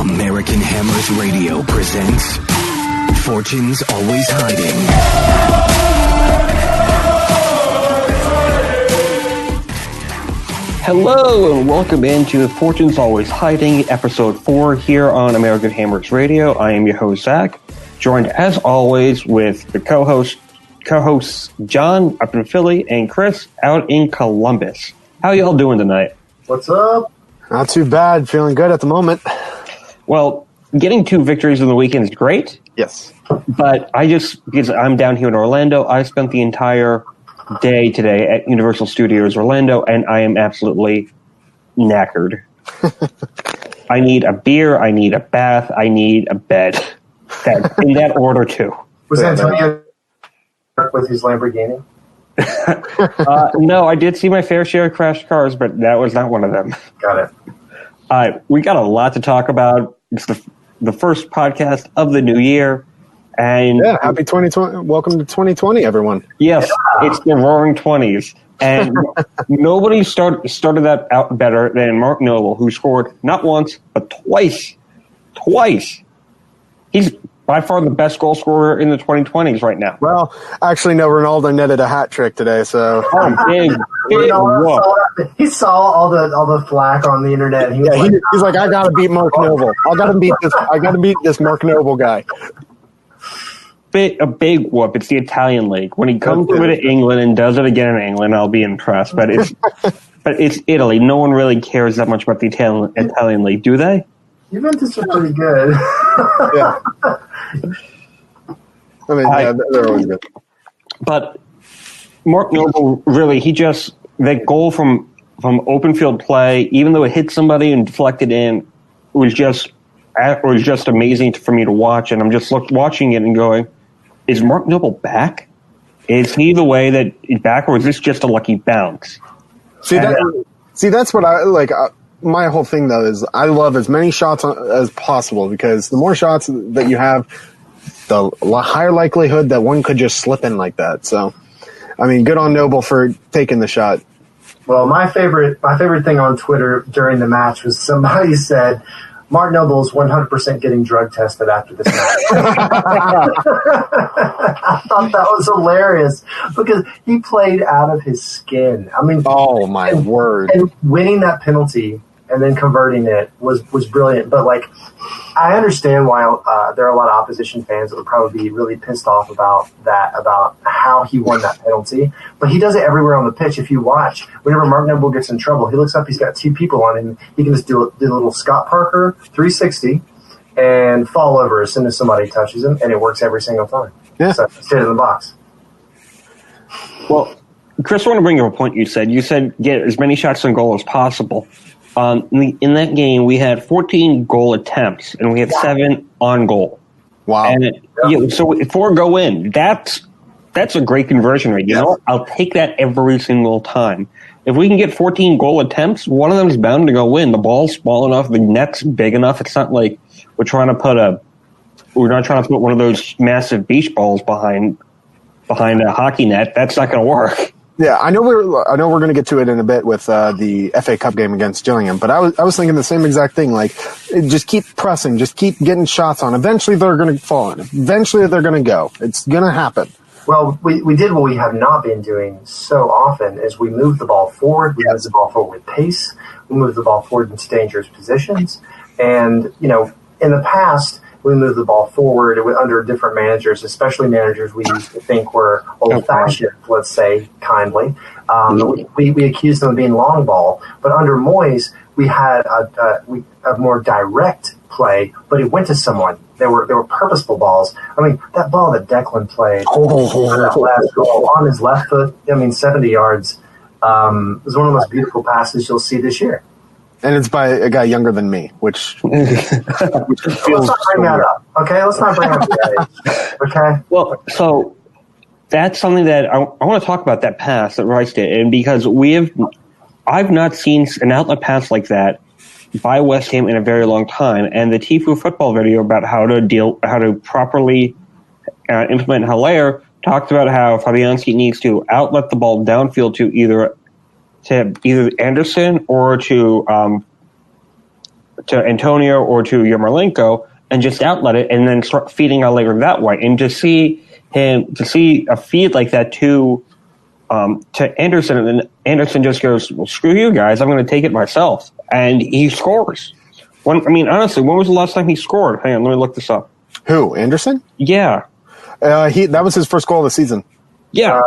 American Hammers Radio presents Fortune's Always Hiding. Hello and welcome into Fortune's Always Hiding, episode 4 here on American Hammers Radio. I am your host, Zach, joined as always with the co-hosts John up in Philly and Chris out in Columbus. How y'all doing tonight? What's up? Not too bad. Feeling good at the moment. Well, getting 2 victories in the weekend is great. Yes. But because I'm down here in Orlando, I spent the entire day today at Universal Studios Orlando, and I am absolutely knackered. I need a beer, I need a bath, I need a bed. In that order, too. Was Antonio with his Lamborghini? No, I did see my fair share of crashed cars, but that was not one of them. Got it. We got a lot to talk about. It's the first podcast of the new year. And yeah, happy 2020. Welcome to 2020, everyone. Yes, yeah. It's the roaring 20s. And nobody started that out better than Mark Noble, who scored not once, but twice. He's by far the best goal scorer in the 2020s right now. Well, actually, no, Ronaldo netted a hat trick today, so. Big he saw all the flack on the internet. And he's like, I gotta beat Mark Noble. I gotta beat this Mark Noble guy. A big whoop. It's the Italian league. When he comes over to England and does it again in England, I'll be impressed. But it's Italy. No one really cares that much about the Italian league, do they? Juventus are pretty good. Yeah. I mean, they're always good. But Mark Noble, really, that goal from open field play, even though it hit somebody and deflected in, was just amazing for me to watch. And I'm just watching it and going, is Mark Noble back? Is he the way that he's back, or is this just a lucky bounce? See, that's what I like. My whole thing, though, is I love as many shots as possible, because the more shots that you have, the higher likelihood that one could just slip in like that. So, I mean, good on Noble for taking the shot. Well, my favorite thing on Twitter during the match was somebody said, Mark Noble is 100% getting drug tested after this match. I thought that was hilarious because he played out of his skin. I mean, oh my word! And winning that penalty and then converting it was brilliant. But like, I understand why there are a lot of opposition fans that would probably be really pissed off about how he won that penalty. But he does it everywhere on the pitch. If you watch, whenever Mark Noble gets in trouble, he looks up, he's got 2 people on him. He can just do a little Scott Parker 360 and fall over as soon as somebody touches him, and it works every single time. Yeah. So stay in the box. Well, Chris, I want to bring up a point you said. You said get as many shots on goal as possible. In that game, we had 14 goal attempts, and we had 7 on goal. Wow. And so 4 go in. That's a great conversion rate. You know, I'll take that every single time. If we can get 14 goal attempts, one of them is bound to go in. The ball's small enough, the net's big enough. It's not like we're not trying to put one of those massive beach balls behind a hockey net. That's not going to work. Yeah, I know we're going to get to it in a bit with the FA Cup game against Gillingham, but I was thinking the same exact thing. Like, just keep pressing, just keep getting shots on. Eventually, they're going to fall in. Eventually, they're going to go. It's going to happen. Well, we did what we have not been doing so often is we move the ball forward. We move the ball forward with pace. We move the ball forward into dangerous positions. And, in the past, we moved the ball forward under different managers, especially managers we used to think were old-fashioned, let's say, kindly. We accused them of being long ball. But under Moyes, we had a more direct play, but it went to someone. There were purposeful balls. I mean, that ball that Declan played, that last goal on his left foot, 70 yards, was one of the most beautiful passes you'll see this year. And it's by a guy younger than me, which feels. Let's not bring that up, okay? Let's not bring up that age, okay? Well, so that's something that I want to talk about, that pass that Rice did, and because I've not seen an outlet pass like that by West Ham in a very long time, and the Tifu football video about how to properly implement Haller talked about how Fabianski needs to outlet the ball downfield to either Anderson or to Antonio or to Yarmolenko and just outlet it and then start feeding Allaire that way. And to see a feed like that to Anderson, and then Anderson just goes, well, screw you guys, I'm going to take it myself. And he scores. Honestly, when was the last time he scored? Hang on, let me look this up. Who, Anderson? Yeah. That was his first goal of the season. Yeah.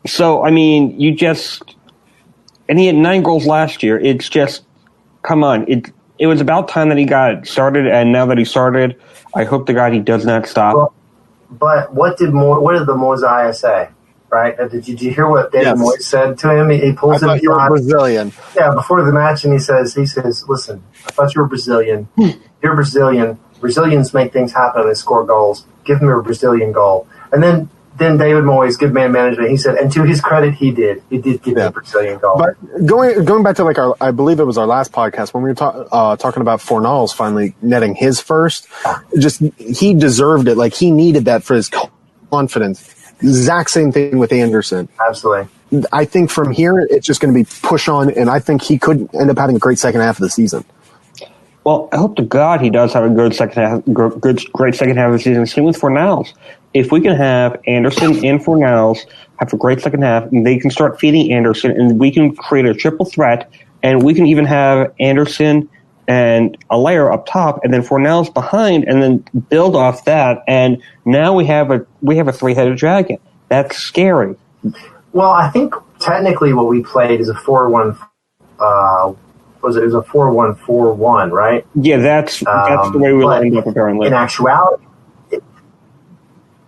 So, and he had 9 goals last year. It's just, come on. It was about time that he got started, and now that he started, I hope to God he does not stop. Well, but what did the Mosiah say? Right? Did you hear what David Moyes said to him? He pulls him. You were Brazilian. Yeah, before the match, and he says, listen, I thought you were Brazilian. You're Brazilian. Brazilians make things happen and they score goals. Give him a Brazilian goal. And then David Moyes, good man management, he said, and to his credit, he did. He did give him a Brazilian goal. But going back to I believe it was our last podcast when we were talking about Fornals finally netting his first. Just he deserved it. He needed that for his confidence. Exact same thing with Anderson. Absolutely. I think from here it's just going to be push on, and I think he could end up having a great second half of the season. Well, I hope to God he does have a great second half of the season. Same with Fornals. If we can have Anderson and Fornals have a great second half, and they can start feeding Anderson, and we can create a triple threat, and we can even have Anderson and Allaire up top, and then Fornals behind, and then build off that. And now we have a 3-headed dragon. That's scary. Well, I think technically what we played is a 4-1. It was a 4-1-4-1, right? Yeah, that's the way we'll end up apparently. In actuality,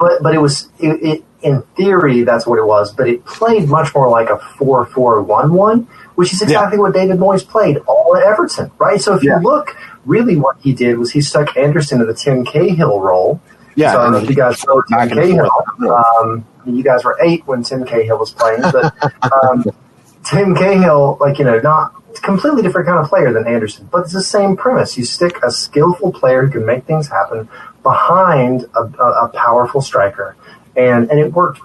but it was in theory that's what it was. But it played much more like a 4-4-1-1, which is exactly what David Moyes played all at Everton, right? So if you look, really what he did was he stuck Anderson in the Tim Cahill role. Yeah, so I don't know if you guys know Tim Cahill. You guys were 8 when Tim Cahill was playing, but Tim Cahill, not completely different kind of player than Anderson, but it's the same premise. You stick a skillful player who can make things happen behind a powerful striker, and it worked.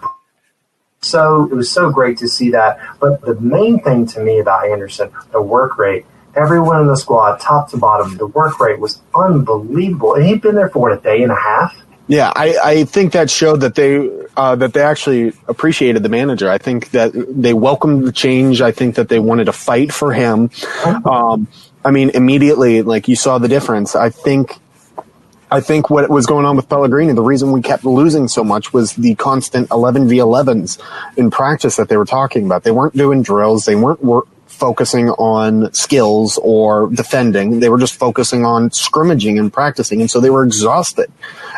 So it was so great to see that. But the main thing to me about Anderson, the work rate. Everyone in the squad, top to bottom, the work rate was unbelievable, and he'd been there for a day and a half. Yeah, I think that showed that they actually appreciated the manager. I think that they welcomed the change. I think that they wanted to fight for him. Immediately, you saw the difference. I think what was going on with Pellegrini, the reason we kept losing so much was the constant 11v11s in practice that they were talking about. They weren't doing drills. They weren't focusing on skills or defending. They were just focusing on scrimmaging and practicing, and so they were exhausted.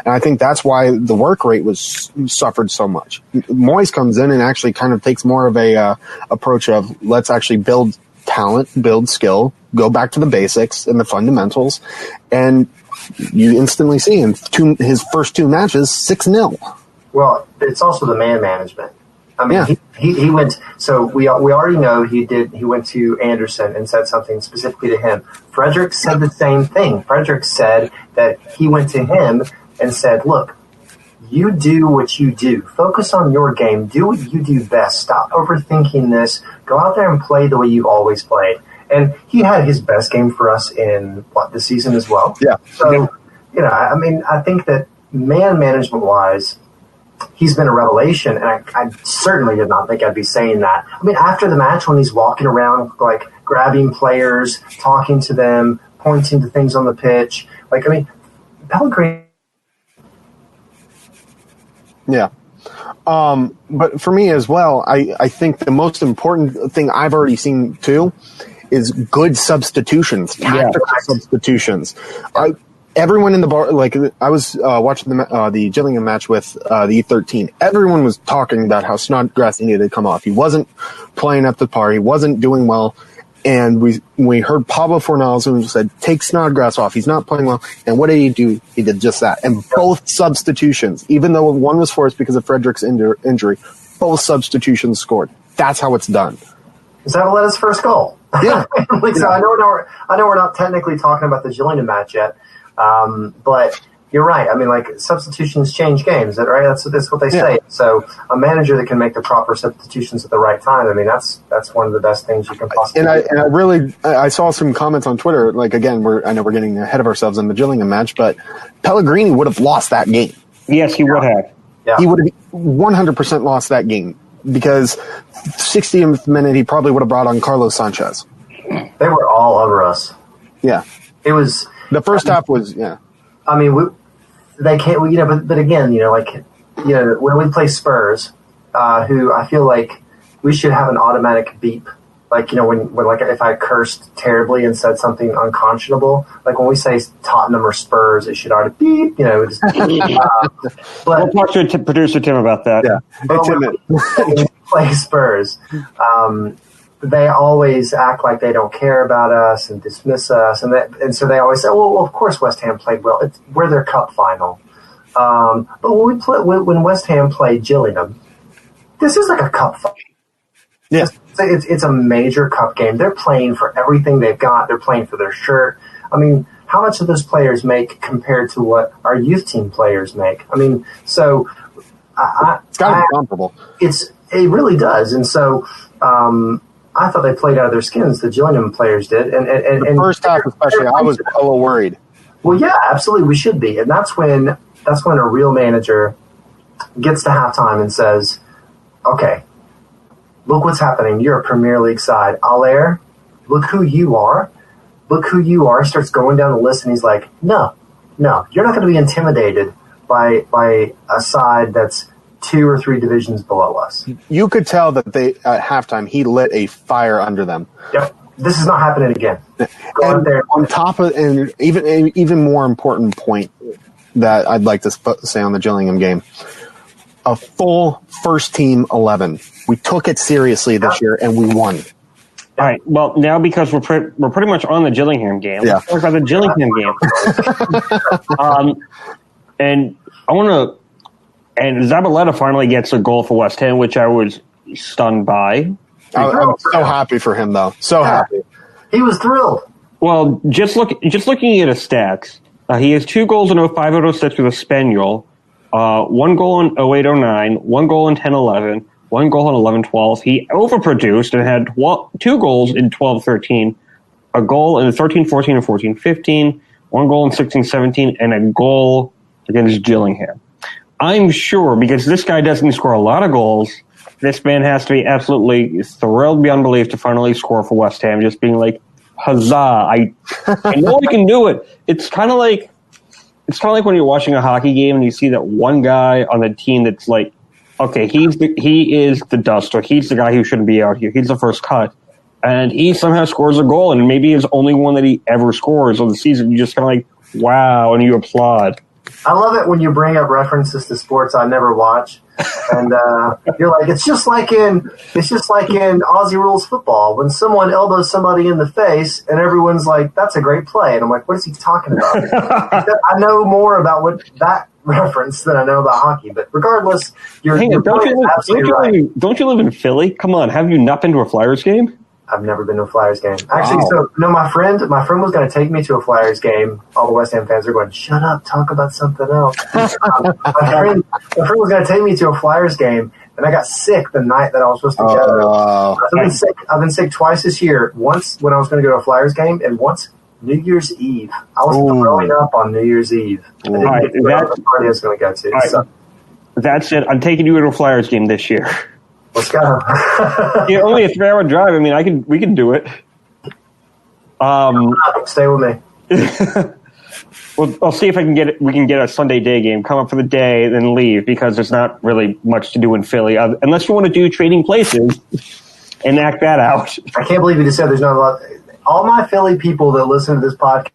And I think that's why the work rate suffered so much. Moyes comes in and actually kind of takes more of a approach of let's actually build talent, build skill, go back to the basics and the fundamentals, and you instantly see in his first 2 matches 6-0. Well, it's also the man management. He went. So we already know he went to Anderson and said something specifically to him. Frederick said the same thing. Frederick said that he went to him and said, "Look, you do what you do. Focus on your game. Do what you do best. Stop overthinking this. Go out there and play the way you've always played." And he had his best game for us in this season as well. Yeah. So I think that man management wise, he's been a revelation, and I certainly did not think I'd be saying that. After the match, when he's walking around, grabbing players, talking to them, pointing to things on the pitch, Pellegrini. Yeah. But for me as well, I think the most important thing I've already seen too is good substitutions, tactical substitutions. Everyone in the bar, I was watching the Gillingham match with the E13. Everyone was talking about how Snodgrass needed to come off. He wasn't playing up to par. He wasn't doing well. And we heard Pablo Fornals who said, take Snodgrass off. He's not playing well. And what did he do? He did just that. And both substitutions, even though one was forced because of Frederick's injury, both substitutions scored. That's how it's done. Zavaletta's first goal. Yeah. So I know we're not technically talking about the Gillingham match yet. But You're right. I mean, like, substitutions change games, right? That's what they say. So a manager that can make the proper substitutions at the right time, I mean, that's one of the best things you can possibly do. I saw some comments on Twitter, like, again, I know we're getting ahead of ourselves in the Gillingham match, but Pellegrini would have lost that game. Yes, he would have. Yeah. He would have 100% lost that game because 60th minute he probably would have brought on Carlos Sanchez. They were all over us. Yeah. It was... The first half was, I mean, they can't, but again, when we play Spurs, who I feel like we should have an automatic beep. Like, when like if I cursed terribly and said something unconscionable, like when we say Tottenham or Spurs, it should already beep, just, we'll talk to producer Tim about that. Yeah. When we play Spurs, they always act like they don't care about us and dismiss us, and so they always say, "Well, of course West Ham played well. We're their cup final." But when West Ham played Gillingham, this is like a cup final. Yeah, it's a major cup game. They're playing for everything they've got. They're playing for their shirt. I mean, how much do those players make compared to what our youth team players make? I mean, so it's got to be comparable. It really does, and so. I thought they played out of their skins. The Gillingham players did, and the first half especially, I was a little worried. Well, yeah, absolutely, we should be, and that's when a real manager gets to halftime and says, "Okay, look what's happening. You're a Premier League side. Allaire, look who you are. Look who you are." He starts going down the list, and he's like, "No, you're not going to be intimidated by a side that's 2 or 3 divisions below us." You could tell that at halftime he lit a fire under them. Yep, this is not happening again. Go out there. On top of, and even more important point that I'd like to say on the Gillingham game, a full first team 11. We took it seriously this year and we won. All right. Well, now because we're pretty much on the Gillingham game, let's talk about the Gillingham game. And I want to. And Zabaleta finally gets a goal for West Ham, which I was stunned by. I'm so happy for him, though. So happy. He was thrilled. Well, just looking at his stats, he has 2 goals in 05-06 with Espanyol, 1 goal in 08-09, 1 goal in 10-11, 1 goal in 11-12. He overproduced and had 2 goals in 12-13, a goal in 13-14 and 14-15, 1 goal in 16-17, and a goal against Gillingham. I'm sure, because this guy doesn't score a lot of goals, this man has to be absolutely thrilled beyond belief to finally score for West Ham, just being like, huzzah, I know I can do it. It's kind of like when you're watching a hockey game and you see that one guy on the team that's like, okay, he is the duster. He's the guy who shouldn't be out here. He's the first cut. And he somehow scores a goal, and maybe his only one that he ever scores of the season. You just kind of like, wow, and you applaud. I love it when you bring up references to sports I never watch, and you're like, it's just like in Aussie Rules football when someone elbows somebody in the face and everyone's like, that's a great play, and I'm like, what is he talking about? I know more about what that reference than I know about hockey, but regardless, don't you live in Philly? Come on, have you not been to a Flyers game? I've never been to a Flyers game. Actually, my friend was going to take me to a Flyers game. All the West Ham fans are going, shut up, talk about something else. My friend was going to take me to a Flyers game, and I got sick the night that I was supposed to go. I've been sick twice this year. Once when I was going to go to a Flyers game, and once New Year's Eve. I was throwing up on New Year's Eve. I didn't get to go to the party I was going to go to. Right. So. That's it. I'm taking you to a Flyers game this year. Let's go. Only a 3-hour drive. I mean, we can do it. Stay with me. Well, I'll see if we can get a Sunday day game. Come up for the day, then leave, because there's not really much to do in Philly unless you want to do Trading Places and act that out. I can't believe you just said there's not a lot. All my Philly people that listen to this podcast,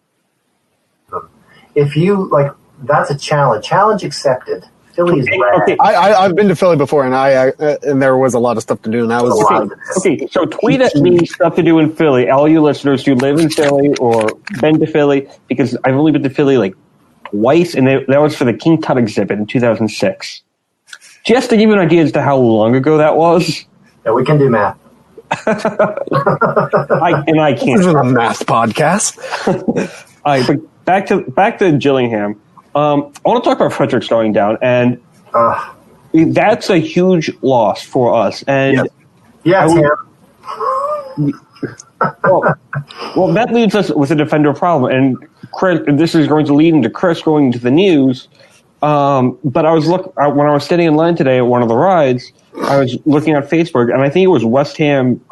if you like, that's a challenge. Challenge accepted. Philly is rad. Okay. I've been to Philly before, and there was a lot of stuff to do, and that was okay. So tweet at me stuff to do in Philly. All you listeners who live in Philly or been to Philly, because I've only been to Philly like twice, and that was for the King Tut exhibit in 2006. Just to give you an idea as to how long ago that was. Yeah, we can do math. I can't. This isn't a math podcast. All right, but back to Gillingham. I want to talk about Fredericks going down, and that's a huge loss for us. And well, that leaves us with a defender problem. And Chris, this is going to lead into Chris going to the news. But I was when I was standing in line today at one of the rides, I was looking at Facebook, and I think it was West Ham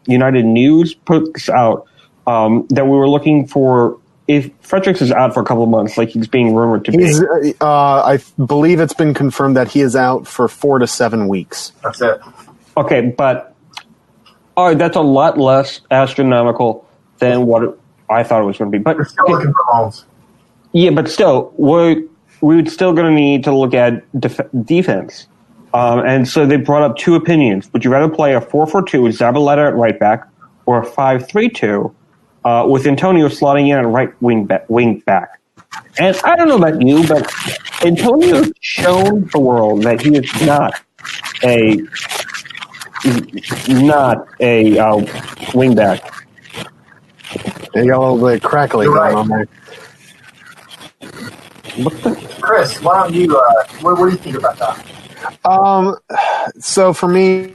United News puts out that we were looking for if Fredericks is out for a couple of months, like he's being rumored to be. I believe it's been confirmed that he is out for 4 to 7 weeks. That's it. Okay, but that's a lot less astronomical than what I thought it was going to be. But we're still looking for Holmes. Yeah, but still, we're still going to need to look at defense. And so they brought up two opinions. Would you rather play a 4-4-2 with Zabaleta at right back or a 5-3-2 with Antonio slotting in at right wing back? And I don't know about you, but Antonio's shown the world that he is not a wing back. They got a little bit crackly going on there. Chris, why don't you? What do you think about that? So for me,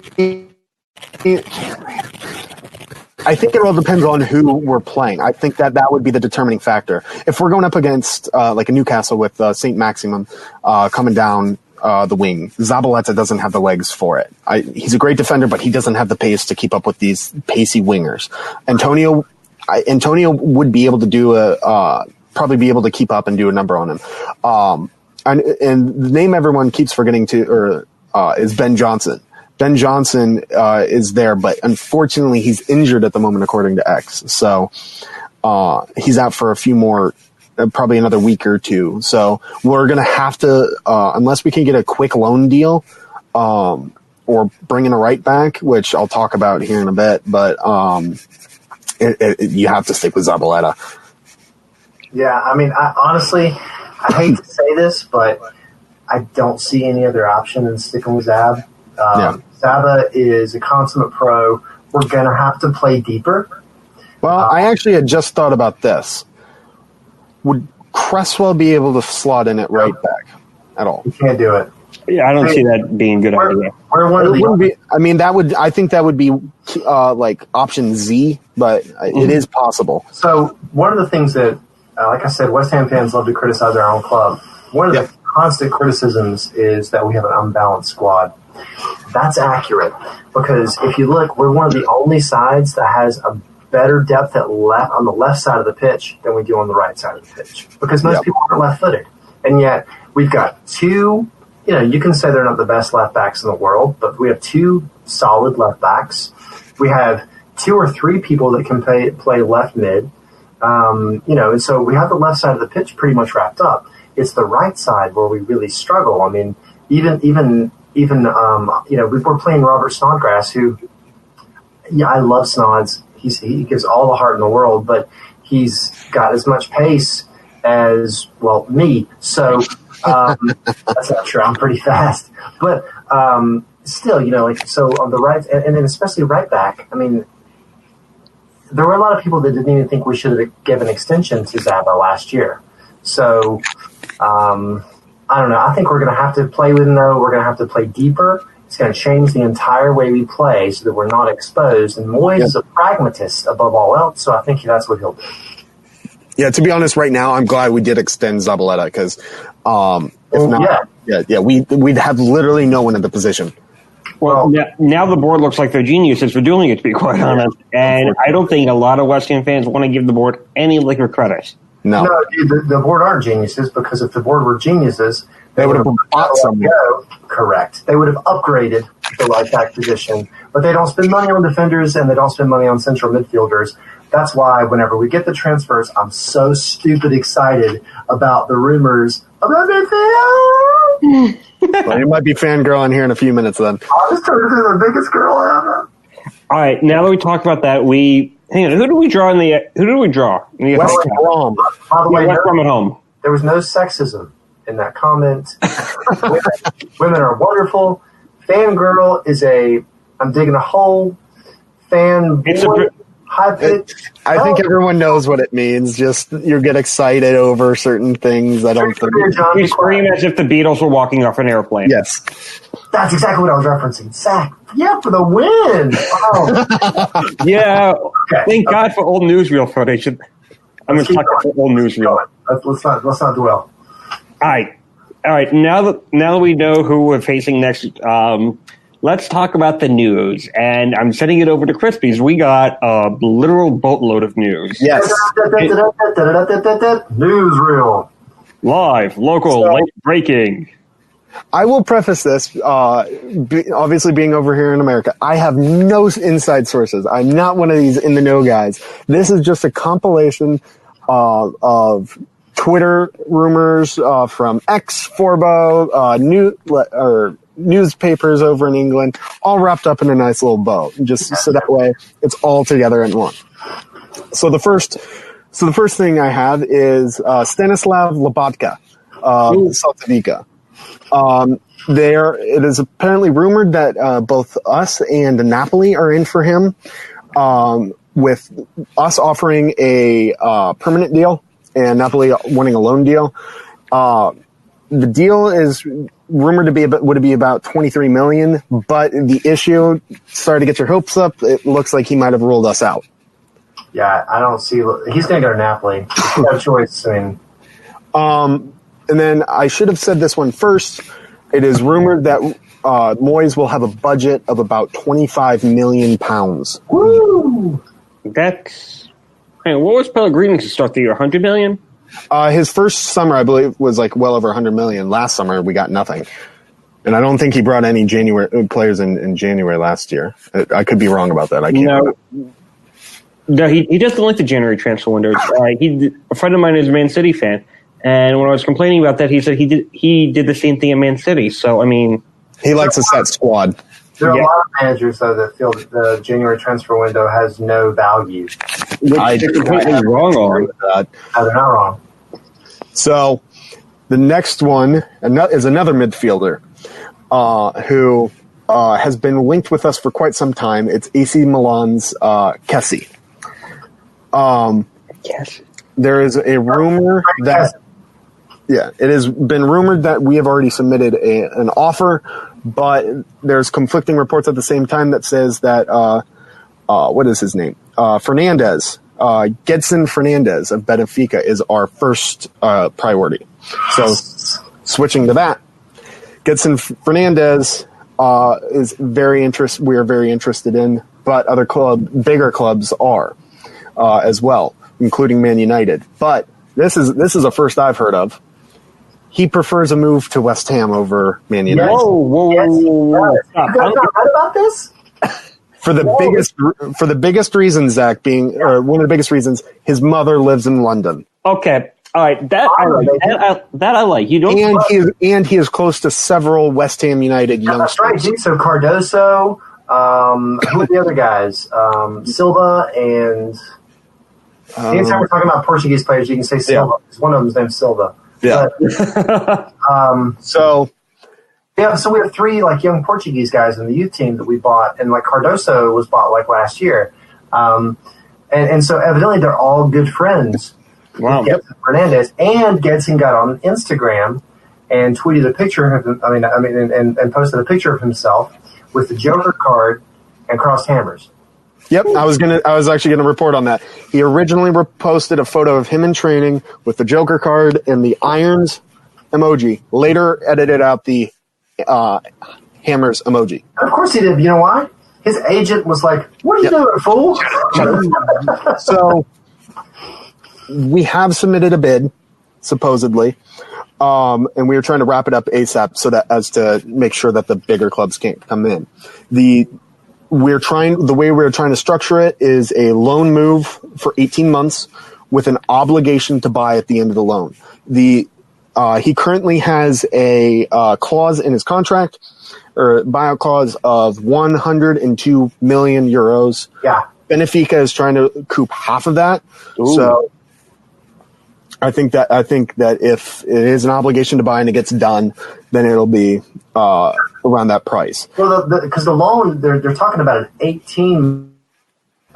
I think it all depends on who we're playing. I think that would be the determining factor. If we're going up against like a Newcastle with St. Maximum coming down the wing, Zabaleta doesn't have the legs for it. He's a great defender, but he doesn't have the pace to keep up with these pacey wingers. Antonio would be able to do probably be able to keep up and do a number on him. And the name everyone keeps forgetting is Ben Johnson. Ben Johnson is there, but unfortunately he's injured at the moment, according to X. So he's out for a few more, probably another week or two. So we're going to have to, unless we can get a quick loan deal or bring in a right back, which I'll talk about here in a bit, but you have to stick with Zabaleta. Yeah, I mean, honestly, I hate to say this, but I don't see any other option than sticking with Zab. Zaba is a consummate pro. We're going to have to play deeper. Well, I actually had just thought about this. Would Cresswell be able to slot in at right back at all? You can't do it. Yeah, I don't see that being a good idea. I think that would be like option Z, but it is possible. So one of the things that, like I said, West Ham fans love to criticize our own club. One of the constant criticisms is that we have an unbalanced squad. That's accurate because if you look, we're one of the only sides that has a better depth on the left side of the pitch than we do on the right side of the pitch because most people are left-footed. And yet we've got two, you can say they're not the best left backs in the world, but we have two solid left backs. We have 2 or 3 people that can play left mid. And so we have the left side of the pitch pretty much wrapped up. It's the right side where we really struggle. I mean, even we're playing Robert Snodgrass, who, I love Snods. He gives all the heart in the world, but he's got as much pace as, me. So that's not true. I'm pretty fast. But still, so on the right, and then especially right back, I mean, there were a lot of people that didn't even think we should have given extension to Zaba last year. So, I don't know. I think we're going to have to play with no. We're going to have to play deeper. It's going to change the entire way we play so that we're not exposed. And Moyes is a pragmatist above all else, so I think that's what he'll do. Yeah, to be honest, right now, I'm glad we did extend Zabaleta because if not, we'd have literally no one in the position. Well, now the board looks like they're geniuses for doing it, to be quite honest. And I don't think a lot of West Ham fans want to give the board any liquor credit. No, dude, the board aren't geniuses because if the board were geniuses, they would have bought something. Correct. They would have upgraded the right back position, but they don't spend money on defenders and they don't spend money on central midfielders. That's why whenever we get the transfers, I'm so stupid excited about the rumors about midfield. Well, you might be fangirling here in a few minutes then. I just turned into the biggest girl ever. All right, now that we talked about that, who did we draw in the West Brom. By the way, West Brom at home. There was no sexism in that comment. women are wonderful. Fangirl is I'm digging a hole. Fanboy, high-pitched. I think everyone knows what it means. Just you get excited over certain things. I don't think You scream as if the Beatles were walking off an airplane. Yes, That's exactly what I was referencing. Zach, yeah, for the win. Oh. Yeah. Okay, Thank God for old newsreel footage. I'm going to talk about old newsreel. Let's not dwell. All right. Now that we know who we're facing next, let's talk about the news. And I'm sending it over to Crispies. We got a literal boatload of news. yes. Newsreel. Live, local, late breaking. I will preface this, obviously being over here in America, I have no inside sources. I'm not one of these in the know guys. This is just a compilation of Twitter rumors from X, Forbo, newspapers over in England, all wrapped up in a nice little bow. Just so that way it's all together in one. So the first thing I have is Stanislav Lobotka, Celta Vigo. It is apparently rumored that both us and Napoli are in for him, with us offering a permanent deal and Napoli wanting a loan deal. The deal is rumored to be about $23 million, but the issue, sorry to get your hopes up, it looks like he might have ruled us out. Yeah, I don't see. He's going to go to Napoli. No choice. I mean, and then I should have said this one first. It is rumored that Moyes will have a budget of about £25 million. woo! That's. Hey, what was Pellegrini's to start the year? 100 million? His first summer, I believe, was like well over 100 million. Last summer, we got nothing. And I don't think he brought any players in January last year. I could be wrong about that. I can't. No, he doesn't like the January transfer window. A friend of mine is a Man City fan, and when I was complaining about that, he said he did the same thing at Man City. So, I mean... He likes a set squad. There are a lot of managers, though, that feel that the January transfer window has no value. Which they're completely wrong on. No, they're not wrong. So, the next one is another midfielder who has been linked with us for quite some time. It's AC Milan's Kessie. Yes. There is a rumor that... Yeah, it has been rumored that we have already submitted an offer, but there's conflicting reports at the same time that says that, what is his name? Fernandez, Gedson Fernandez of Benfica is our first priority. So switching to that, Gedson Fernandez is very interested. We are very interested in, but other bigger clubs are as well, including Man United. But this is a first I've heard of. He prefers a move to West Ham over Man United. Whoa. You guys not heard about this? For the biggest reason, Zach, or one of the biggest reasons, his mother lives in London. Okay. All right. That I like. You don't. And he is close to several West Ham United youngsters. That's right. So Cardoso, who are the other guys? Silva and. Anytime we're talking about Portuguese players, you can say Silva. Yeah. One of them's named Silva. Yeah. So we have 3 like young Portuguese guys in the youth team that we bought, and like Cardoso was bought like last year, and so evidently they're all good friends. Wow. Gedson Fernandez, and Gedson got on Instagram and tweeted a picture of him. And posted a picture of himself with the Joker card and crossed hammers. Yep, I was actually gonna report on that. He originally posted a photo of him in training with the Joker card and the irons emoji. Later edited out the hammers emoji. And of course he did. You know why? His agent was like, "What are you doing, fool?" So we have submitted a bid, supposedly, and we were trying to wrap it up ASAP as to make sure that the bigger clubs can't come in. The way we're trying to structure it is a loan move for 18 months with an obligation to buy at the end of the loan. He currently has a clause in his contract, or buyout clause of 102 million euros. Yeah. Benfica is trying to recoup half of that. Ooh. So I think that if it is an obligation to buy and it gets done, then it'll be around that price. Well, because the loan they're talking about an 18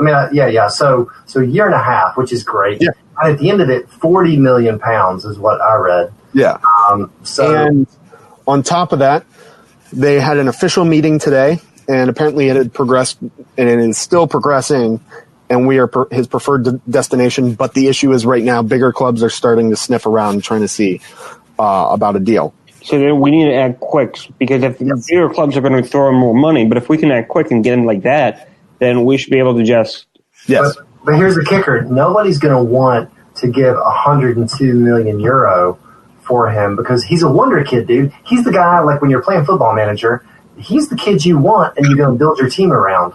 I mean, yeah. So a year and a half, which is great. Yeah. And at the end of it, 40 million pounds is what I read. Yeah. And on top of that, they had an official meeting today, and apparently it had progressed, and it is still progressing, and we are his preferred destination. But the issue is right now, bigger clubs are starting to sniff around trying to see about a deal. So then we need to act quick, because if bigger clubs are going to throw in more money, but if we can act quick and get him like that, then we should be able to just... Yes. But here's the kicker. Nobody's going to want to give 102 million euro for him because he's a wonder kid, dude. He's the guy, like when you're playing Football Manager, he's the kid you want and you're going to build your team around.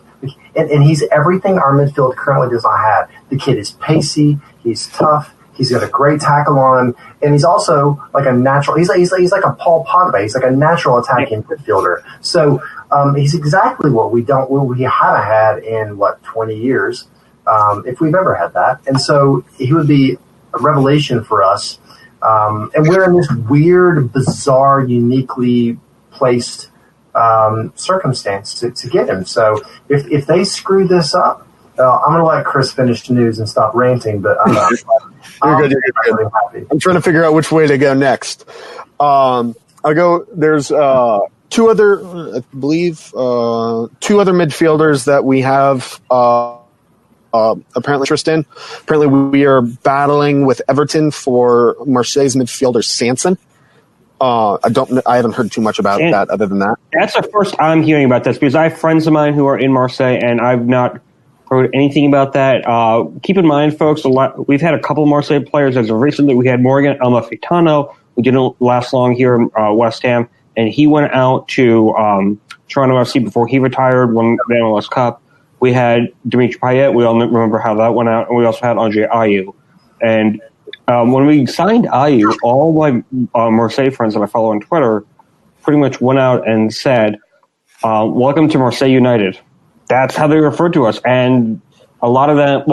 And he's everything our midfield currently does not have. The kid is pacey. He's tough. He's got a great tackle on him, and he's also like a natural. He's like a Paul Pogba. He's like a natural attacking midfielder. So he's exactly what we haven't had in 20 years, if we've ever had that. And so he would be a revelation for us. And we're in this weird, bizarre, uniquely placed circumstance to get him. So if they screw this up. I'm going to let Chris finish the news and stop ranting, but I'm You're good. Happy. I'm trying to figure out which way to go next. I'll go. There's two other midfielders that we have apparently interest in. Apparently, we are battling with Everton for Marseille's midfielder Sanson. I haven't heard too much about that other than that. That's the first I'm hearing about this because I have friends of mine who are in Marseille, and I've not heard anything about that. Keep in mind, folks, we've had a couple of Marseille players as of recently. We had Morgan Amalfitano, who didn't last long here in West Ham, and he went out to Toronto FC before he retired, won the MLS Cup. We had Dimitri Payet. We all remember how that went out, and we also had Andre Ayew. And when we signed Ayew, all my Marseille friends that I follow on Twitter pretty much went out and said, welcome to Marseille United. That's how they refer to us. And a lot of that,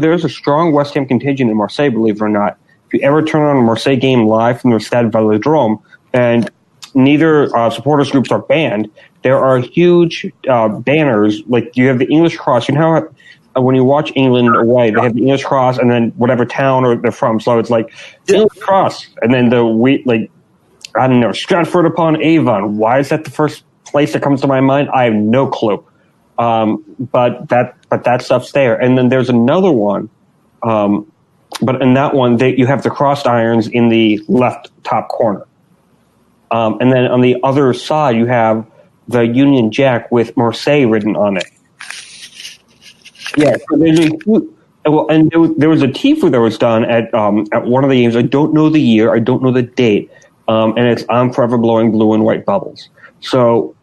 there's a strong West Ham contingent in Marseille, believe it or not. If you ever turn on a Marseille game live from their Stade Velodrome, and neither supporters groups are banned, there are huge banners. Like you have the English cross. You know how when you watch England away, they have the English cross and then whatever town or they're from. So it's like English cross. And then Stratford upon Avon. Why is that the first place that comes to my mind? I have no clue. But that stuff's there. And then there's another one. But in that one, you have the crossed irons in the left top corner. And then on the other side, you have the Union Jack with Marseille written on it. Yeah. So there was a Tifo that was done at one of the games. I don't know the year. I don't know the date. And it's I'm Forever Blowing Blue and White Bubbles. So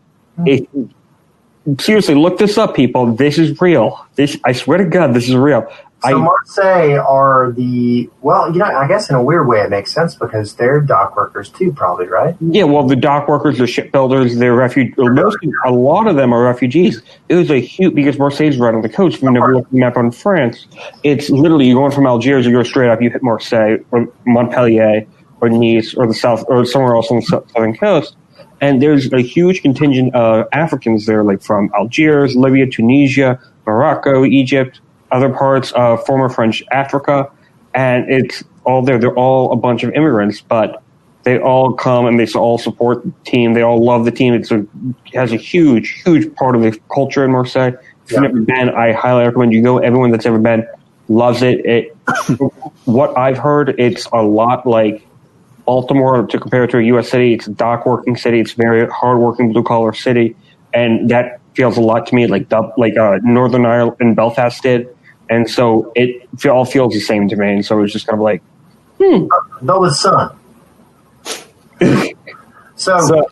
seriously, look this up, people. This is real. I swear to God, this is real. So Marseille are I guess in a weird way it makes sense because they're dock workers too, probably, right? Yeah, well, the dock workers, the shipbuilders, they're a lot of them are refugees. It was because Marseille's right on the coast. If you never looked at the map on France, it's literally you're going from Algiers, you go straight up, you hit Marseille or Montpellier or Nice or the south or somewhere else on the southern coast. And there's a huge contingent of Africans there, like from Algiers, Libya, Tunisia, Morocco, Egypt, other parts of former French Africa. And it's all there. They're all a bunch of immigrants, but they all come and they all support the team. They all love the team. It has a huge, huge part of the culture in Marseille. If you've never been, I highly recommend you go. Everyone that's ever been loves it. What I've heard, it's a lot like Baltimore, to compare it to a U.S. city. It's a dock working city. It's a very hard-working, blue-collar city. And that feels a lot to me like Northern Ireland and Belfast did. And so it all feels the same to me. And so it's just kind of like, But with sun. So,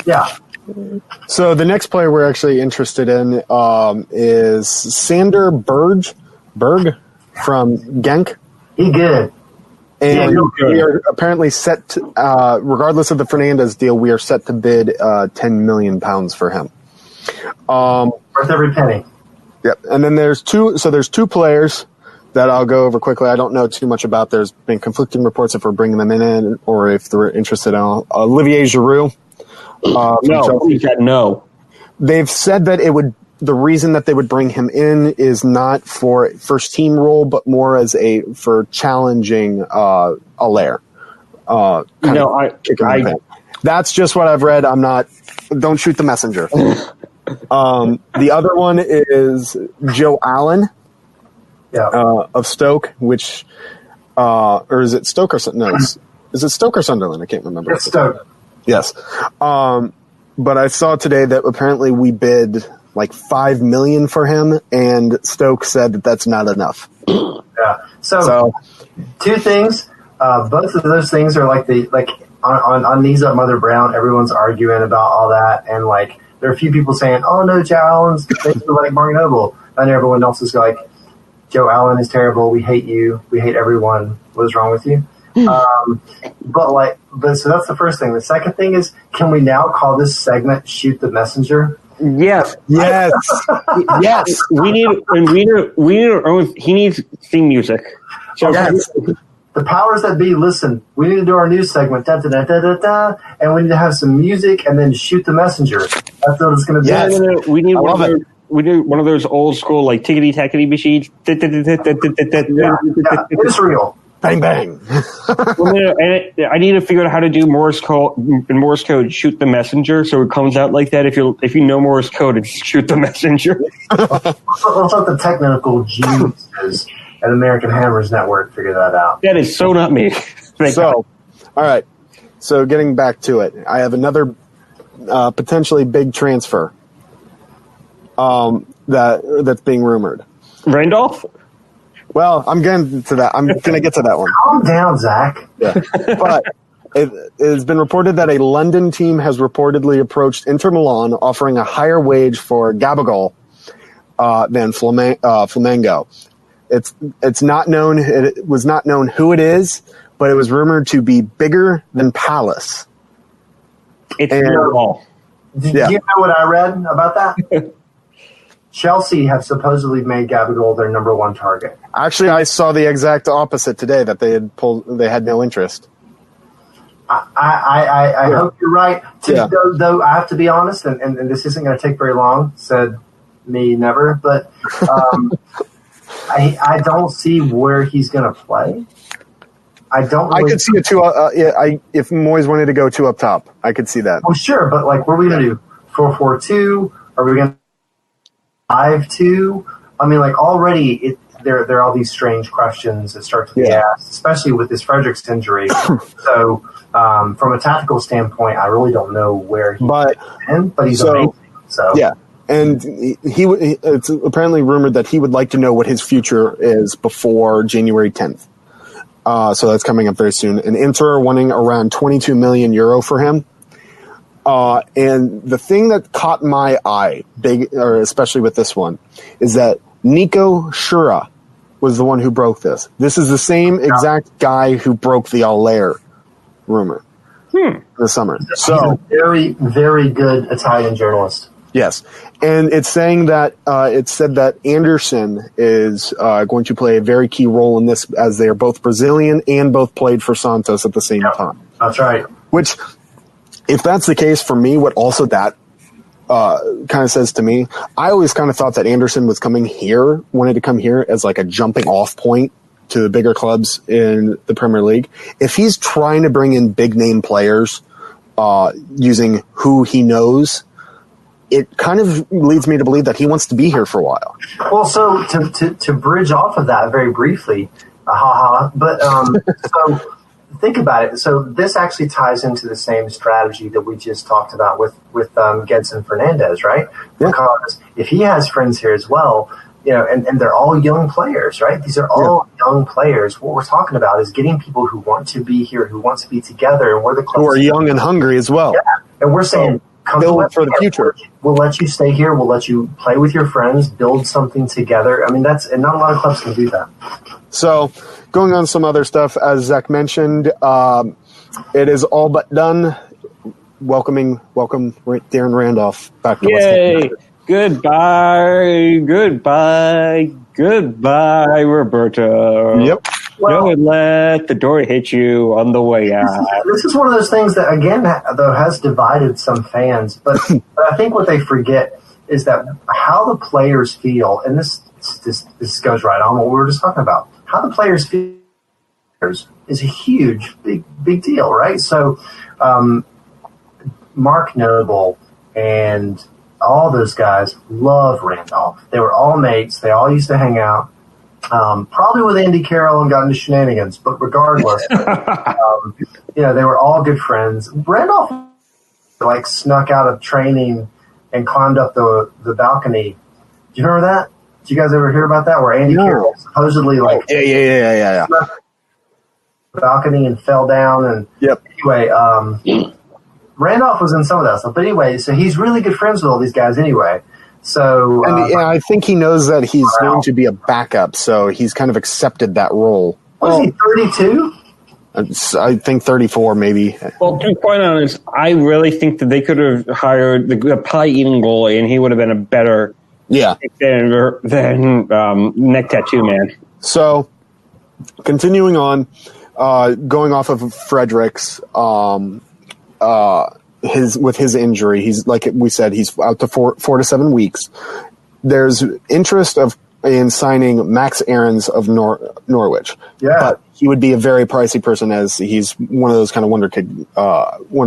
yeah. So the next player we're actually interested in is Sander Berg from Genk. He good. And we are apparently set to, regardless of the Fernandez deal, we are set to bid £10 million for him. Worth every penny. Yep. And then there's two players that I'll go over quickly. I don't know too much about. There's been conflicting reports if we're bringing them in or if they're interested in Olivier Giroud. No. They've said that the reason that they would bring him in is not for first team role, but more as for challenging Allaire. That's just what I've read. I'm not. Don't shoot the messenger. The other one is Joe Allen, of Stoke, which, or is it Stoke or no? Is it Stoke or Sunderland? I can't remember. It's Stoke. Yes. But I saw today that apparently we bid like $5 million for him, and Stoke said that that's not enough. Yeah. So two things. Both of those things are on Knees Up Mother Brown. Everyone's arguing about all that, and like there are a few people saying, "Oh no, Joe Allen's basically like Mark Noble," and everyone else is like, "Joe Allen is terrible. We hate you. We hate everyone. What is wrong with you?" But so that's the first thing. The second thing is, can we now call this segment "Shoot the Messenger"? Yes. Yes. Yes. We need. He needs theme music. So yes. The powers that be, listen. We need to do our news segment, da da da da da da, and we need to have some music, and then shoot the messenger. That's what it's going to be. Yes. We need one of those old school like tickety tackety machines. Israel. Bang bang. I need to figure out how to do Morse code. In Morse code, shoot the messenger, so it comes out like that. If you know Morse code, it's shoot the messenger. Let's let the technical geniuses at American Hammers Network figure that out. That is so not me. All right. So getting back to it, I have another potentially big transfer that's being rumored. Randolph? Well, I'm getting to that. I'm going to get to that one. Calm down, Zach. Yeah. But it has been reported that a London team has reportedly approached Inter Milan offering a higher wage for Gabigol than Flamengo. It's not known. It was not known who it is, but it was rumored to be bigger than Palace. It's Millwall. Did you know what I read about that? Chelsea have supposedly made Gabigol their number one target. Actually, I saw the exact opposite today, that they had no interest. I hope you're right. Though I have to be honest, and this isn't going to take very long, said me never, but I don't see where he's going to play. I could see it too. If Moyes wanted to go two up top, I could see that. Well, sure, but like, what are we going to do? 4-4-2? Are we going to 5-2? I mean, like, already there are all these strange questions that start to be asked, especially with this Fredericks injury. So, from a tactical standpoint, I really don't know where he's in, but he's amazing. So yeah. And it's apparently rumored that he would like to know what his future is before January 10th. So that's coming up very soon. And Inter are wanting around €22 million for him. And the thing that caught my eye, especially with this one, is that Nico Shura was the one who broke this. This is the same exact guy who broke the Allaire rumor this summer. So he's a very, very good Italian journalist. Yes, and it's saying that it said that Anderson is going to play a very key role in this, as they are both Brazilian and both played for Santos at the same time. That's right. Which, if that's the case for me, what also that kind of says to me, I always kind of thought that Anderson wanted to come here as like a jumping off point to the bigger clubs in the Premier League. If he's trying to bring in big name players using who he knows, it kind of leads me to believe that he wants to be here for a while. Well, so to bridge off of that very briefly, but so think about it. So this actually ties into the same strategy that we just talked about with Gedson Fernandez, right? Yeah. Because if he has friends here as well, and they're all young players, right? These are all young players. What we're talking about is getting people who want to be here, who want to be together, and we're the clubs who are young and hungry as well. Yeah, and we're saying, come for the future. We'll let you stay here. We'll let you play with your friends, build something together. I mean, and not a lot of clubs can do that. So, going on some other stuff, as Zach mentioned, it is all but done. Welcome Darren Randolph back to West Ham. Goodbye, Roberto. Yep. Well, don't let the door hit you on the way out. This is one of those things that, again, though, has divided some fans. But I think what they forget is that how the players feel, and this goes right on what we were just talking about. How the players feel is a huge, big deal, right? So, Mark Noble and all those guys love Randolph. They were all mates. They all used to hang out. Probably with Andy Carroll and got into shenanigans, but regardless, they were all good friends. Randolph snuck out of training and climbed up the balcony. Do you remember that? Did you guys ever hear about that? Where Andy Carroll supposedly yeah. The balcony and fell down. And anyway, Randolph was in some of that stuff. But anyway, so he's really good friends with all these guys anyway. So I think he knows that he's going to be a backup, so he's kind of accepted that role. Was he 32? I think 34, maybe. Well, to be quite honest, I really think that they could have hired the pie-eating goalie, and he would have been a better than neck tattoo man. So, continuing on, going off of Frederick's, with his injury, he's like we said, he's out to 4 to 7 weeks. There's interest in signing Max Aarons of Norwich, but he would be a very pricey person as he's one of those kind of wonder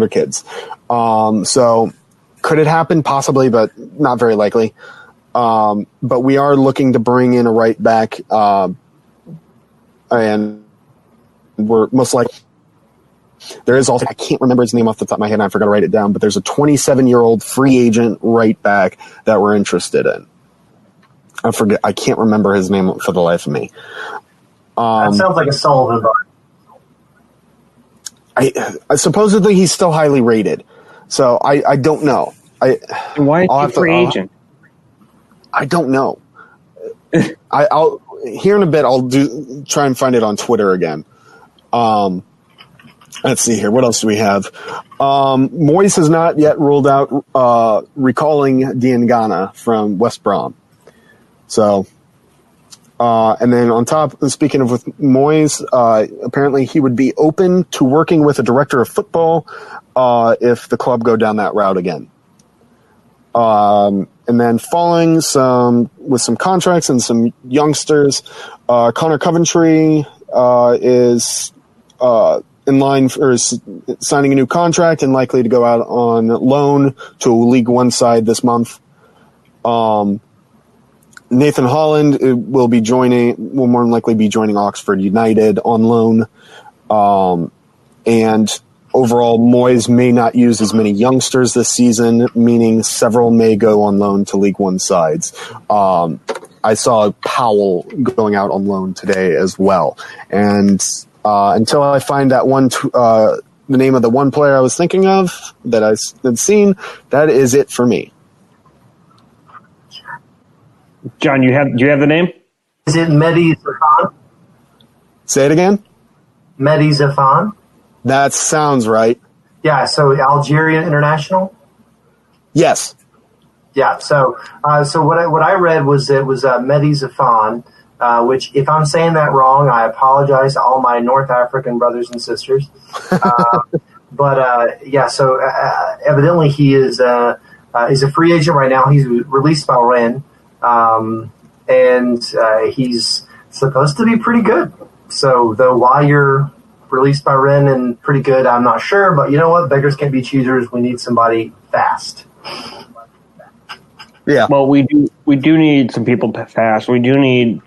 kids. So could it happen? Possibly, but not very likely. But we are looking to bring in a right back, and we're most likely. There is also, I can't remember his name off the top of my head, and I forgot to write it down, but there's a 27-year-old free agent right back that we're interested in. I can't remember his name for the life of me. That sounds like a Sullivan. Supposedly he's still highly rated, so I don't know. Why is he a free agent? I don't know. I'll here in a bit. I'll try and find it on Twitter again. Let's see here. What else do we have? Moyes has not yet ruled out recalling Diangana from West Brom. So, and then on top, speaking of with Moyes, apparently he would be open to working with a director of football if the club go down that route again. And then following with some contracts and some youngsters, Connor Coventry is in line for signing a new contract and likely to go out on loan to a League One side this month. Nathan Holland will more than likely be joining Oxford United on loan. And overall, Moyes may not use as many youngsters this season, meaning several may go on loan to League One sides. I saw Powell going out on loan today as well. And until I find that the name of the one player I was thinking of that I had seen, that is it for me. John, do you have the name? Is it Mehdi Zafan? Say it again. Mehdi Zafan. That sounds right. Yeah. So Algeria international. Yes. Yeah. So what I read was it was Mehdi Zafan. Which, if I'm saying that wrong, I apologize to all my North African brothers and sisters. So evidently he is a free agent right now. He's released by Rennes, and he's supposed to be pretty good. So, though, why you're released by Rennes and pretty good, I'm not sure. But you know what? Beggars can't be choosers. We need somebody fast. Yeah. Well, we do need some people fast. We do need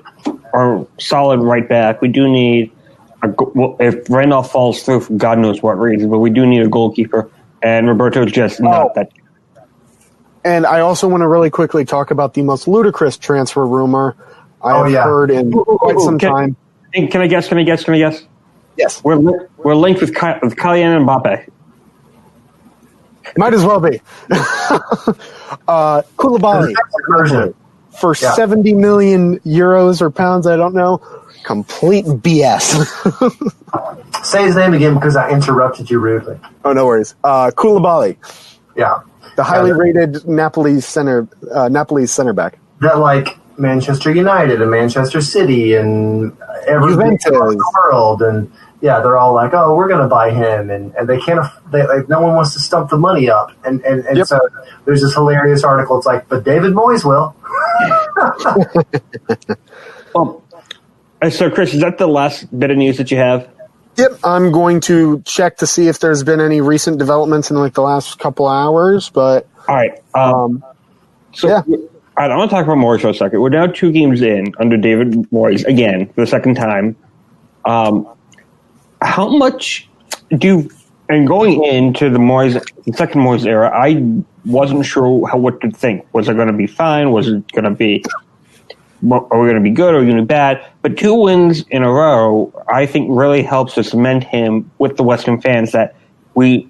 our solid right back. We do need if Randolph falls through for God knows what reason, but we do need a goalkeeper, and Roberto's just not that. And I also want to really quickly talk about the most ludicrous transfer rumor I have heard in quite some time. Can I guess? Yes. We're linked with Kylian Mbappe. Might as well be. Koulibaly. For 70 million euros or pounds, I don't know. Complete BS. Say his name again because I interrupted you rudely. Oh, no worries. Koulibaly. Yeah. The highly rated Napoli center back. That like Manchester United and Manchester City and every Juventus in the world and they're all like, oh, we're going to buy him, and they can't. Like, no one wants to stump the money up, and so there's this hilarious article. It's like, but David Moyes will. So Chris, is that the last bit of news that you have? Yep, I'm going to check to see if there's been any recent developments in like the last couple hours. But all right, All right, I want to talk about Moyes for a second. We're now 2 games in under David Moyes again for the second time. How much and going into the second Moyes era, I wasn't sure what to think. Was it going to be fine? Was it going to be? Are we going to be good or are we going to be bad? But 2 wins in a row, I think, really helps to cement him with the Western fans that we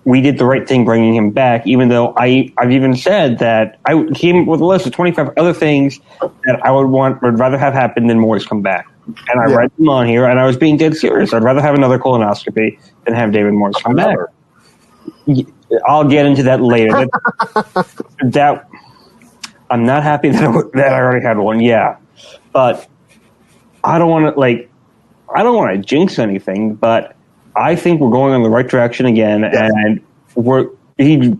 did the right thing bringing him back, even though I've even said that I came up with a list of 25 other things that I would rather have happen than Moyes come back. And I read them on here, and I was being dead serious. I'd rather have another colonoscopy than have David Moyes come back. I'll get into that later. that I'm not happy that I already had one. Yeah, but I don't want to jinx anything. But I think we're going in the right direction again, and he's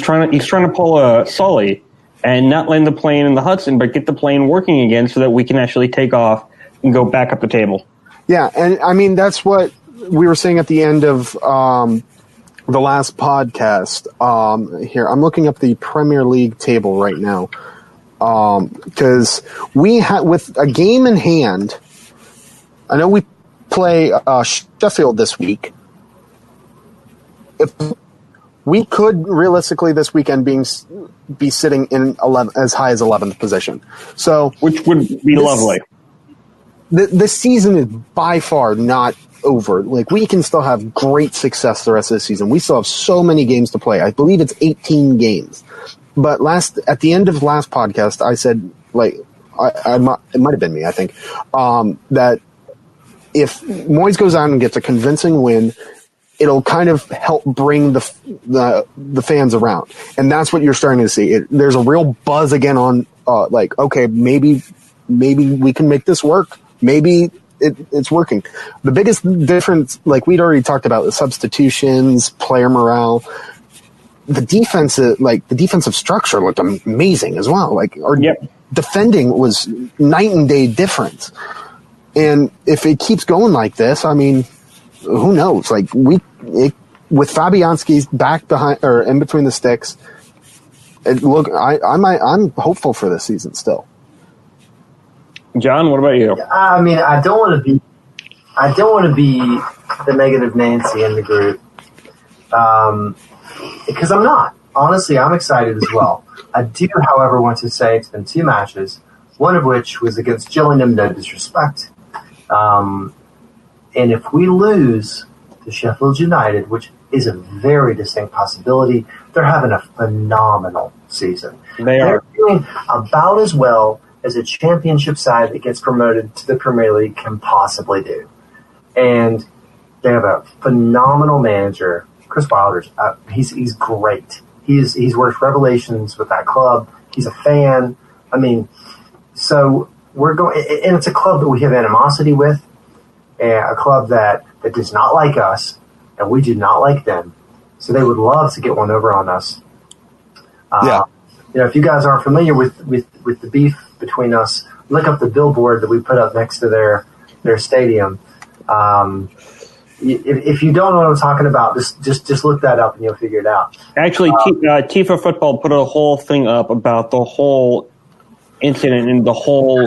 trying to pull a Sully and not land the plane in the Hudson, but get the plane working again so that we can actually take off and go back up the table. Yeah, and I mean that's what we were saying at the end of the last podcast. Here, I'm looking up the Premier League table right now because we with a game in hand. I know we play Sheffield this week. If we could realistically this weekend be sitting in as high as 11th position, so which would be lovely. This season is by far not over. Like, we can still have great success the rest of the season. We still have so many games to play. I believe it's 18 games. But at the end of last podcast, I said, like, it might have been me, I think, that if Moyes goes out and gets a convincing win, it'll kind of help bring the fans around. And that's what you're starting to see. There's a real buzz again on, like, okay, maybe we can make this work. Maybe it's working. The biggest difference, like we'd already talked about, the substitutions, player morale, the defensive structure looked amazing as well. Like, our defending was night and day difference. And if it keeps going like this, I mean, who knows? Like, with Fabianski's back behind or in between the sticks, I'm hopeful for this season still. John, what about you? I mean, I don't want to be the negative Nancy in the group, because I'm not. Honestly, I'm excited as well. I do, however, want to say it's been 2 matches, one of which was against Gillingham, no disrespect. And if we lose to Sheffield United, which is a very distinct possibility, they're having a phenomenal season. They're doing about as well as a championship side that gets promoted to the Premier League can possibly do. And they have a phenomenal manager, Chris Wilder's. He's great. He's worked revelations with that club. He's a fan. I mean, so we're going, and it's a club that we have animosity with, and a club that does not like us, and we do not like them. So they would love to get one over on us. If you guys aren't familiar with the beef between us, look up the billboard that we put up next to their stadium. If you don't know what I'm talking about, just look that up and you'll figure it out. Actually, Tifa Football put a whole thing up about the whole incident and the whole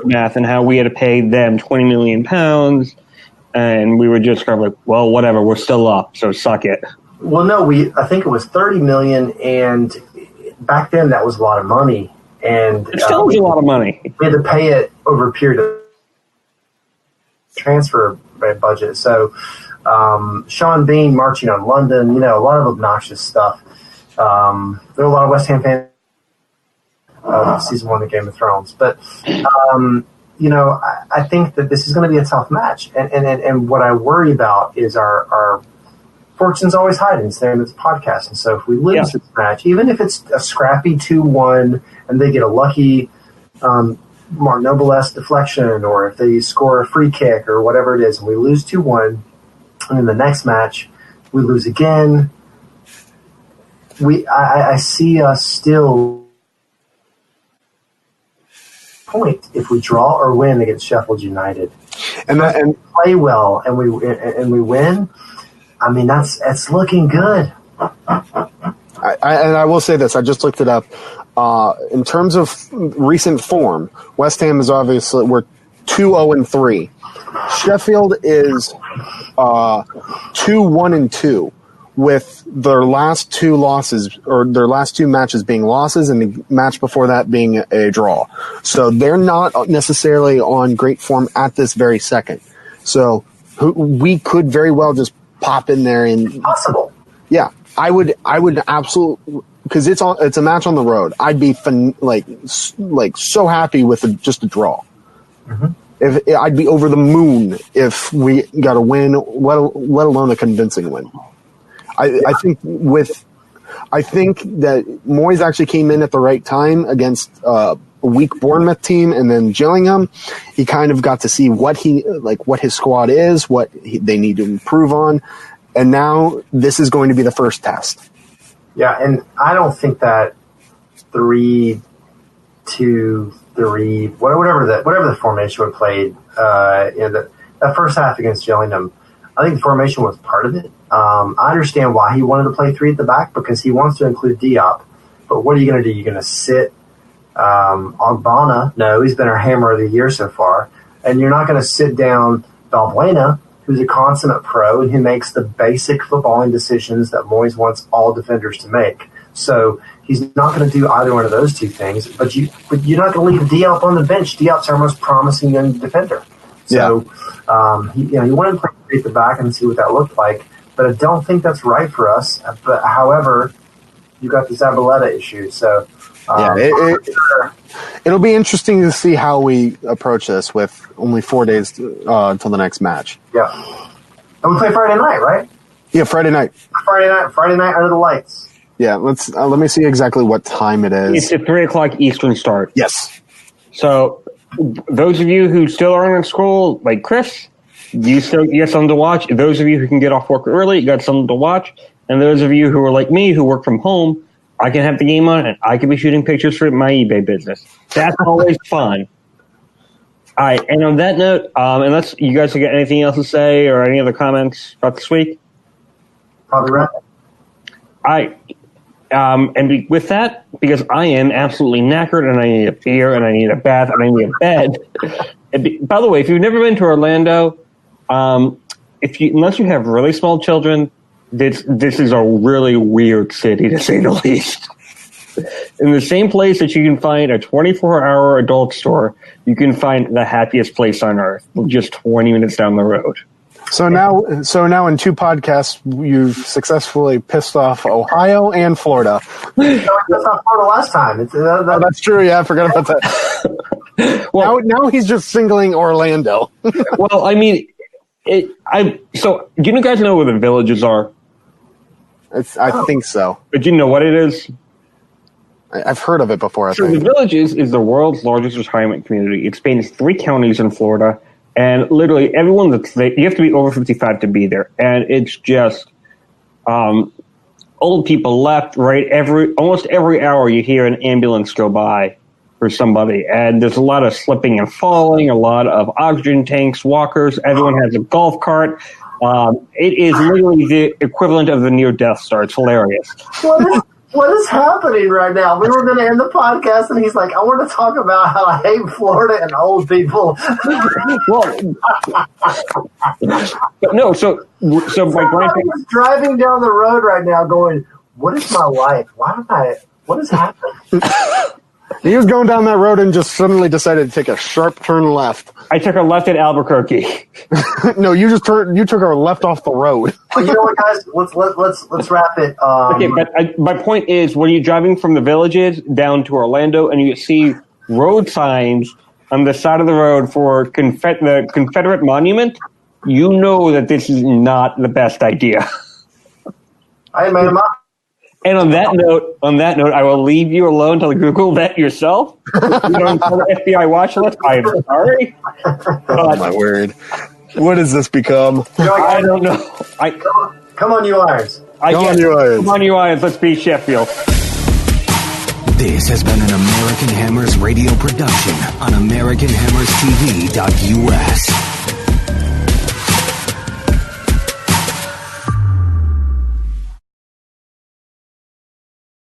math and how we had to pay them £20 million, and we were just kind of like, well, whatever, we're still up, so suck it. Well, no, I think it was $30 million, and back then that was a lot of money. And it still was a lot of money. We had to pay it over a period of transfer budget. So Sean Bean marching on London, a lot of obnoxious stuff. There are a lot of West Ham fans season 1 of Game of Thrones. But, I think that this is going to be a tough match. And what I worry about is our fortune's always hiding, saying it's a podcast. And so if we lose this match, even if it's a scrappy 2-1 and they get a lucky Mark Noble-esque deflection, or if they score a free kick or whatever it is, and we lose 2-1, and in the next match we lose again, I see us still point if we draw or win against Sheffield United, and play well, and we win. I mean, that's looking good. I will say this. I just looked it up. In terms of recent form, West Ham is obviously, we're 2-0-3. Sheffield is 2-1-2, with their last two losses, or their last two matches being losses, and the match before that being a draw. So they're not necessarily on great form at this very second. So we could very well just pop in there and possible. Yeah, I would absolutely, because it's a match on the road. I'd be so happy with just a draw. Mm-hmm. I'd be over the moon if we got a win, let alone a convincing win. I think that Moyes actually came in at the right time against a weak Bournemouth team, and then Gillingham, he kind of got to see what his squad is, what they need to improve on, and now this is going to be the first test. Yeah, and I don't think that 3-2-3, whatever the formation we played in that first half against Gillingham, I think the formation was part of it. I understand why he wanted to play 3 at the back, because he wants to include Diop. But what are you going to do? You're going to sit Ogbonna? No, he's been our hammer of the year so far. And you're not going to sit down Balbuena, who's a consummate pro and who makes the basic footballing decisions that Moyes wants all defenders to make. So he's not going to do either one of those two things. But you're not going to leave Diop on the bench. Diop's our most promising young defender. So he wanted to play 3 at the back and see what that looked like. But I don't think that's right for us. But however, you got the Zabaleta issue. So it'll be interesting to see how we approach this with only 4 days until the next match. Yeah, and we play Friday night, right? Yeah, Friday night. Friday night under the lights. Yeah, let me see exactly what time it is. It's a 3:00 Eastern start. Yes. So those of you who still aren't in school, like Chris, you got something to watch. Those of you who can get off work early, you got something to watch. And those of you who are like me, who work from home, I can have the game on and I can be shooting pictures for my eBay business. That's always fun. All right, and on that note, unless you guys have got anything else to say or any other comments about this week? Probably right. All right. And with that, because I am absolutely knackered and I need a beer and I need a bath and I need a bed. By the way, if you've never been to Orlando, unless you have really small children, this is a really weird city, to say the least. In the same place that you can find a 24-hour adult store, you can find the happiest place on earth, just 20 minutes down the road. So now in 2 podcasts, you've successfully pissed off Ohio and Florida. That's not Florida last time. Oh, that's true. Yeah, I forgot about that. Well, now he's just singling Orlando. Well, I mean, so do you guys know where the Villages are? I think so. But do you know what it is? I've heard of it before, I think. The Villages is the world's largest retirement community. It spans 3 counties in Florida, and literally everyone that's there, you have to be over 55 to be there. And it's just old people left, right? Almost every hour you hear an ambulance go by for somebody. And there's a lot of slipping and falling, a lot of oxygen tanks, walkers. Everyone has a golf cart. It is literally the equivalent of the near-death star. It's hilarious. What is happening right now? We were going to end the podcast, and he's like, I want to talk about how I hate Florida and old people. But no, so my grandpa was driving down the road right now going, what is my life? What has happened? He was going down that road and just suddenly decided to take a sharp turn left. I took a left at Albuquerque. No, you took a left off the road. But you know what, guys? Let's wrap it. Okay, but my point is, when you're driving from the Villages down to Orlando and you see road signs on the side of the road for the Confederate monument, you know that this is not the best idea. I made them up. And on that note, I will leave you alone to Google that yourself. If you don't tell the FBI watch list, I am sorry. Oh my word! What has this become? I don't know. Come on, you Irons. Come on, you Irons. Let's beat Sheffield. This has been an American Hammers radio production on AmericanHammersTV.us.